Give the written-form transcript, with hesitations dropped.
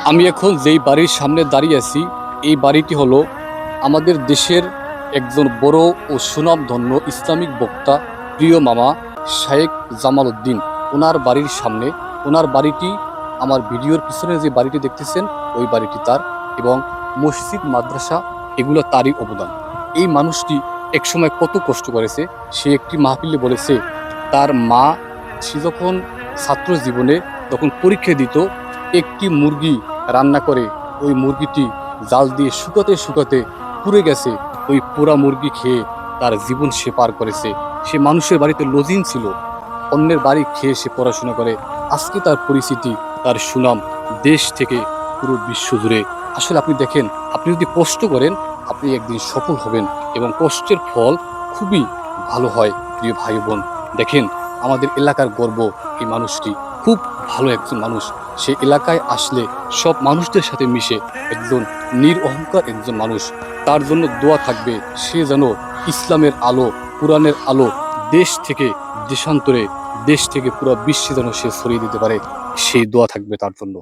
আমি এখন যেই বাড়ির সামনে দাঁড়িয়ে আছি, এই বাড়িটি হলো আমাদের দেশের একজন বড় ও সুনামধন্য ইসলামিক বক্তা, প্রিয় মামা শায়েখ জামাল উদ্দিন। ওনার বাড়ির সামনে, ওনার বাড়িটি আমার ভিডিওর পিছনে যে বাড়িটি দেখতেছেন ওই বাড়িটি তার, এবং মসজিদ মাদ্রাসা এগুলো তারই অবদান। এই মানুষটি একসময় কত কষ্ট করেছে, সে একটি মাহফিলে বলেছে তার মা, সে যখন ছাত্র জীবনে তখন পরীক্ষা দিত, একটি মুরগি রান্না করে ওই মুরগিটি জাল দিয়ে শুকাতে শুকাতে পুড়ে গেছে। ওই পোড়া মুরগি খেয়ে তার জীবন সে পার করেছে। সে মানুষের বাড়িতে লজিং ছিল, অন্যের বাড়ি খেয়ে সে পড়াশোনা করে। আজকে তার পরিচিতি, তার সুনাম দেশ থেকে পুরো বিশ্ব জুড়ে। আসলে আপনি দেখেন, আপনি যদি কষ্ট করেন আপনি একদিন সফল হবেন, এবং কষ্টের ফল খুবই ভালো হয়। প্রিয় ভাই বোন, দেখেন আমাদের এলাকার গর্ব এই মানুষটি, খুব ভালো একজন মানুষ। সে এলাকায় আসলে সব মানুষদের সাথে মিশে একজন নিরঅহংকার একজন মানুষ। তার জন্য দোয়া থাকবে, সে যেন ইসলামের আলো, কোরআনের আলো দেশ থেকে দেশান্তরে, দেশ থেকে পুরো বিশ্বে যেন সে ছড়িয়ে দিতে পারে, সেই দোয়া থাকবে তার জন্য।